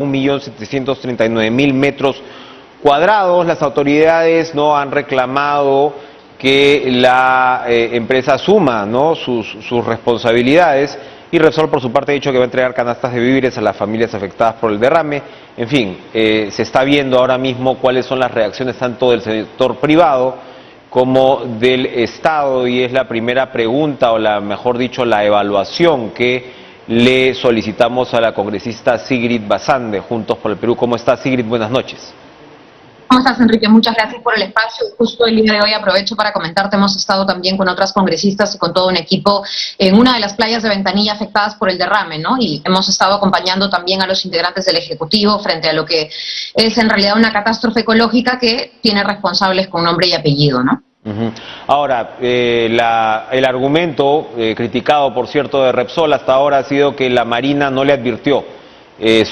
1.739.000 metros cuadrados. Las autoridades no han reclamado que la empresa asuma, ¿no?, sus responsabilidades, y Repsol por su parte ha dicho que va a entregar canastas de víveres a las familias afectadas por el derrame. En fin, se está viendo ahora mismo cuáles son las reacciones tanto del sector privado como del Estado, y es la primera pregunta, o mejor dicho, la evaluación que le solicitamos a la congresista Sigrid Bazán de Juntos por el Perú. ¿Cómo está, Sigrid? Buenas noches. ¿Cómo estás, Enrique? Muchas gracias por el espacio. Justo el día de hoy aprovecho para comentarte, hemos estado también con otras congresistas y con todo un equipo en una de las playas de Ventanilla afectadas por el derrame, ¿no? Y hemos estado acompañando también a los integrantes del Ejecutivo frente a lo que es en realidad una catástrofe ecológica que tiene responsables con nombre y apellido, ¿no? Ahora, el argumento criticado, por cierto, de Repsol hasta ahora ha sido que la Marina no le advirtió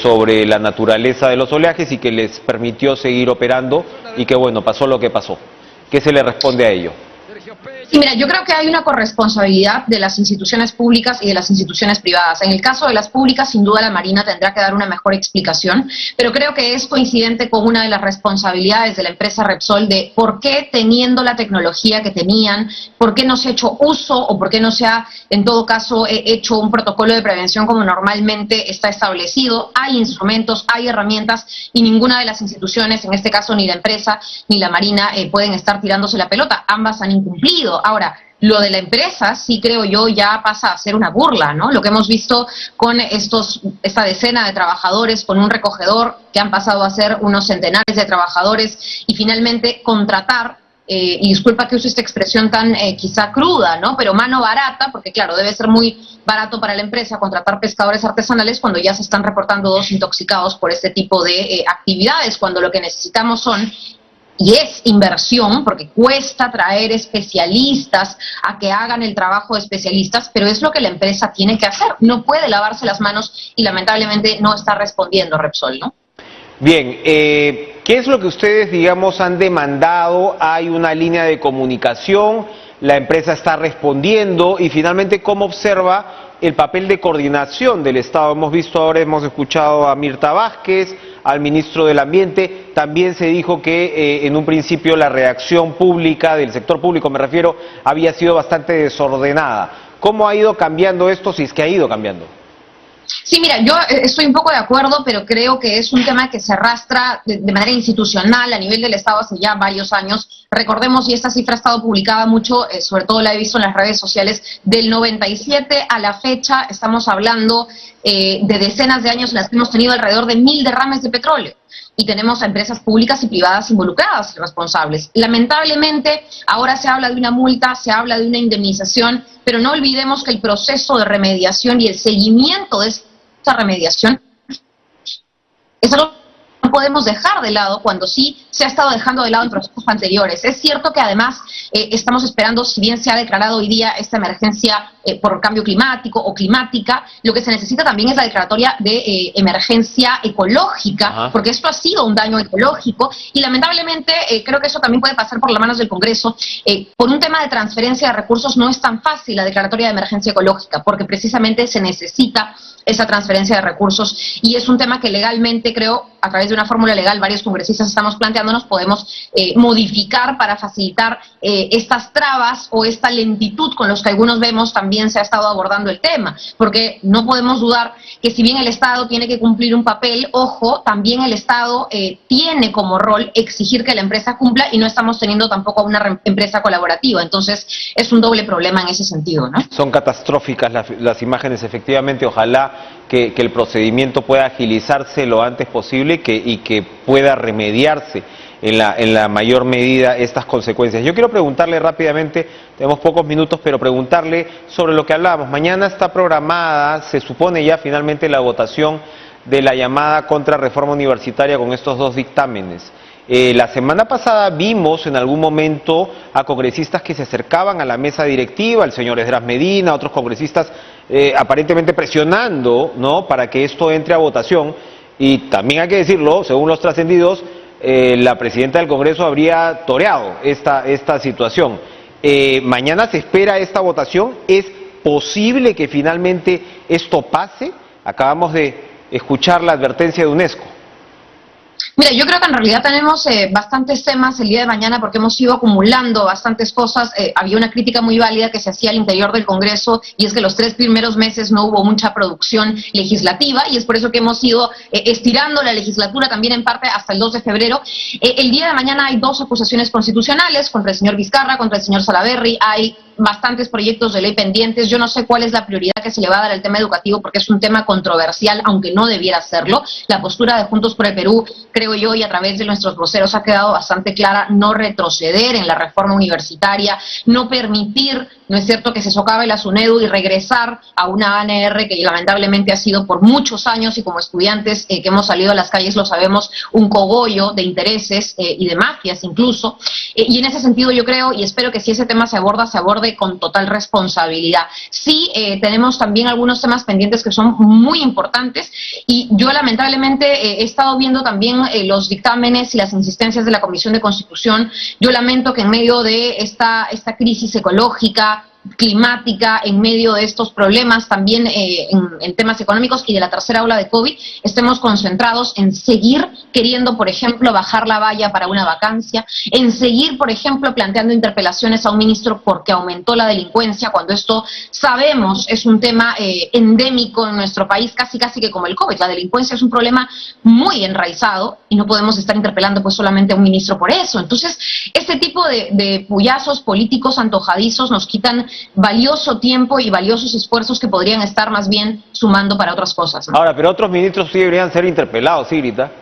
sobre la naturaleza de los oleajes y que les permitió seguir operando, y que bueno, pasó lo que pasó. ¿Qué se le responde a ello? Sí, mira, yo creo que hay una corresponsabilidad de las instituciones públicas y de las instituciones privadas. En el caso de las públicas, sin duda la Marina tendrá que dar una mejor explicación, pero creo que es coincidente con una de las responsabilidades de la empresa Repsol de por qué, teniendo la tecnología que tenían, por qué no se ha hecho uso o por qué no se ha, en todo caso, hecho un protocolo de prevención como normalmente está establecido. Hay instrumentos, hay herramientas, y ninguna de las instituciones, en este caso ni la empresa ni la Marina, pueden estar tirándose la pelota. Ambas han incumplido. Ahora, lo de la empresa, sí creo yo, ya pasa a ser una burla, ¿no? Lo que hemos visto con esta decena de trabajadores, con un recogedor que han pasado a ser unos centenares de trabajadores, y finalmente contratar, y disculpa que use esta expresión tan quizá cruda, ¿no?, pero mano barata, porque claro, debe ser muy barato para la empresa contratar pescadores artesanales cuando ya se están reportando 2 intoxicados por este tipo de actividades, cuando lo que necesitamos son, y es inversión, porque cuesta traer especialistas a que hagan el trabajo de especialistas, pero es lo que la empresa tiene que hacer. No puede lavarse las manos y lamentablemente no está respondiendo Repsol, ¿no? Bien, ¿qué es lo que ustedes, digamos, han demandado? ¿Hay una línea de comunicación? ¿La empresa está respondiendo? Y finalmente, ¿cómo observa el papel de coordinación del Estado? Hemos visto ahora, hemos escuchado a Mirta Vázquez, al ministro del Ambiente. También se dijo que en un principio la reacción pública, del sector público me refiero, había sido bastante desordenada. ¿Cómo ha ido cambiando esto, si es que ha ido cambiando? Sí, mira, yo estoy un poco de acuerdo, pero creo que es un tema que se arrastra de manera institucional a nivel del Estado hace ya varios años. Recordemos, y esta cifra ha estado publicada mucho, sobre todo la he visto en las redes sociales, del 97 a la fecha estamos hablando de decenas de años en las que hemos tenido alrededor de 1000 derrames de petróleo. Y tenemos a empresas públicas y privadas involucradas y responsables. Lamentablemente, ahora se habla de una multa, se habla de una indemnización, pero no olvidemos que el proceso de remediación y el seguimiento de esta remediación es algo que no podemos dejar de lado cuando sí se ha estado dejando de lado en procesos anteriores. Es cierto que además estamos esperando, si bien se ha declarado hoy día esta emergencia por cambio climático o climática, lo que se necesita también es la declaratoria de emergencia ecológica, porque esto ha sido un daño ecológico, y lamentablemente creo que eso también puede pasar por las manos del Congreso. Por un tema de transferencia de recursos no es tan fácil la declaratoria de emergencia ecológica, porque precisamente se necesita esa transferencia de recursos, y es un tema que legalmente, creo, a través de una fórmula legal, varios congresistas estamos planteándonos, podemos modificar para facilitar estas trabas o esta lentitud con los que algunos vemos también se ha estado abordando el tema, porque no podemos dudar que si bien el Estado tiene que cumplir un papel, ojo, también el Estado tiene como rol exigir que la empresa cumpla, y no estamos teniendo tampoco una empresa colaborativa. Entonces es un doble problema en ese sentido, ¿no? Son catastróficas las imágenes, efectivamente. Ojalá que el procedimiento pueda agilizarse lo antes posible y que pueda remediarse en la mayor medida estas consecuencias. Yo quiero preguntarle rápidamente, tenemos pocos minutos, pero preguntarle sobre lo que hablábamos. Mañana está programada, se supone ya finalmente, la votación de la llamada contrarreforma universitaria con estos 2 dictámenes. La semana pasada vimos en algún momento a congresistas que se acercaban a la mesa directiva, el señor Esdras Medina, otros congresistas aparentemente presionando, ¿no?, para que esto entre a votación. Y también hay que decirlo, según los trascendidos, la presidenta del Congreso habría toreado esta situación. Mañana se espera esta votación. ¿Es posible que finalmente esto pase? Acabamos de escuchar la advertencia de UNESCO? Mira, yo creo que en realidad tenemos bastantes temas el día de mañana porque hemos ido acumulando bastantes cosas. Había una crítica muy válida que se hacía al interior del Congreso y es que los 3 primeros meses no hubo mucha producción legislativa y es por eso que hemos ido estirando la legislatura también en parte hasta el 2 de febrero. El día de mañana hay 2 acusaciones constitucionales contra el señor Vizcarra, contra el señor Salaverry. Hay bastantes proyectos de ley pendientes. Yo no sé cuál es la prioridad que se le va a dar al tema educativo porque es un tema controversial, aunque no debiera serlo. La postura de Juntos por el Perú, creo yo, y a través de nuestros voceros ha quedado bastante clara: no retroceder en la reforma universitaria, no permitir, ¿no es cierto?, que se socave la SUNEDU y regresar a una ANR que lamentablemente ha sido por muchos años, y como estudiantes que hemos salido a las calles lo sabemos, un cogollo de intereses y de mafias incluso. Y en ese sentido yo creo y espero que si ese tema se aborde con total responsabilidad. Sí, tenemos también algunos temas pendientes que son muy importantes y yo lamentablemente he estado viendo también los dictámenes y las insistencias de la Comisión de Constitución. Yo lamento que en medio de esta crisis ecológica, climática, en medio de estos problemas también en temas económicos y de la tercera ola de COVID, estemos concentrados en seguir queriendo, por ejemplo, bajar la valla para una vacancia, en seguir, por ejemplo, planteando interpelaciones a un ministro porque aumentó la delincuencia, cuando esto sabemos es un tema endémico en nuestro país, casi que como el COVID. La delincuencia es un problema muy enraizado y no podemos estar interpelando pues solamente a un ministro por eso. Entonces, este tipo de puyazos políticos antojadizos nos quitan valioso tiempo y valiosos esfuerzos que podrían estar más bien sumando para otras cosas, ¿no? Ahora, pero otros ministros sí deberían ser interpelados, Sigrita.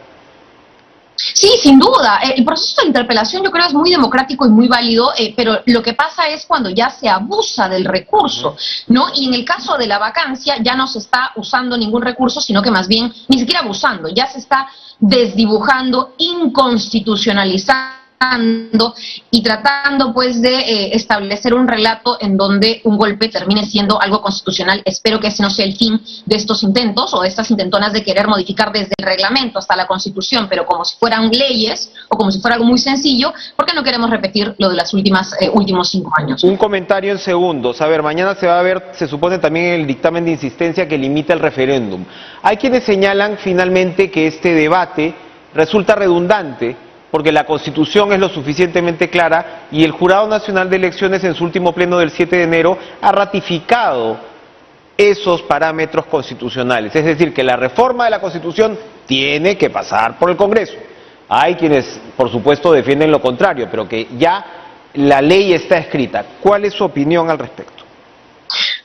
Sí, sin duda. El proceso de interpelación yo creo es muy democrático y muy válido, pero lo que pasa es cuando ya se abusa del recurso, ¿no? Y en el caso de la vacancia ya no se está usando ningún recurso, sino que más bien, ni siquiera abusando, ya se está desdibujando, inconstitucionalizando y tratando pues de establecer un relato en donde un golpe termine siendo algo constitucional. Espero que ese no sea el fin de estos intentos o de estas intentonas de querer modificar desde el reglamento hasta la Constitución, pero como si fueran leyes o como si fuera algo muy sencillo, porque no queremos repetir lo de las últimos 5 años. Un comentario en segundos. A ver, mañana se va a ver, se supone, también el dictamen de insistencia que limita el referéndum. Hay quienes señalan finalmente que este debate resulta redundante porque la Constitución es lo suficientemente clara y el Jurado Nacional de Elecciones en su último pleno del 7 de enero ha ratificado esos parámetros constitucionales. Es decir, que la reforma de la Constitución tiene que pasar por el Congreso. Hay quienes, por supuesto, defienden lo contrario, pero que ya la ley está escrita. ¿Cuál es su opinión al respecto?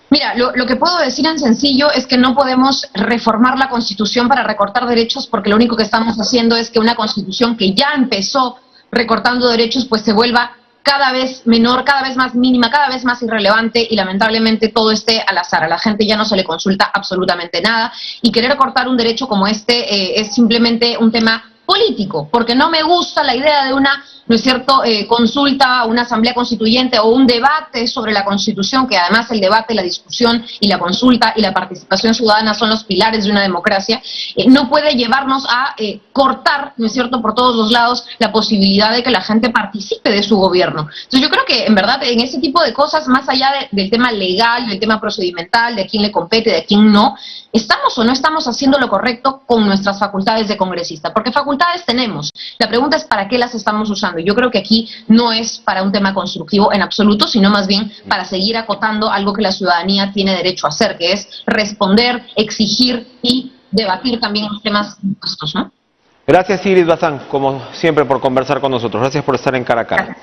Mira, lo que puedo decir en sencillo es que no podemos reformar la Constitución para recortar derechos, porque lo único que estamos haciendo es que una Constitución que ya empezó recortando derechos pues se vuelva cada vez menor, cada vez más mínima, cada vez más irrelevante y lamentablemente todo esté al azar. A la gente ya no se le consulta absolutamente nada y querer cortar un derecho como este es simplemente un tema político, porque no me gusta la idea de una, ¿no es cierto?, consulta, una asamblea constituyente o un debate sobre la Constitución, que además el debate, la discusión y la consulta y la participación ciudadana son los pilares de una democracia, no puede llevarnos a cortar, ¿no es cierto?, por todos los lados la posibilidad de que la gente participe de su gobierno. Entonces yo creo que en verdad en ese tipo de cosas, más allá del tema legal, del tema procedimental, de quién le compete, de quién no, ¿estamos o no estamos haciendo lo correcto con nuestras facultades de congresista? Porque facultades tenemos. La pregunta es ¿para qué las estamos usando? Yo creo que aquí no es para un tema constructivo en absoluto, sino más bien para seguir acotando algo que la ciudadanía tiene derecho a hacer, que es responder, exigir y debatir también los temas impuestos, ¿no? Gracias, Sigrid Bazán, como siempre, por conversar con nosotros. Gracias por estar en Cara a Cara.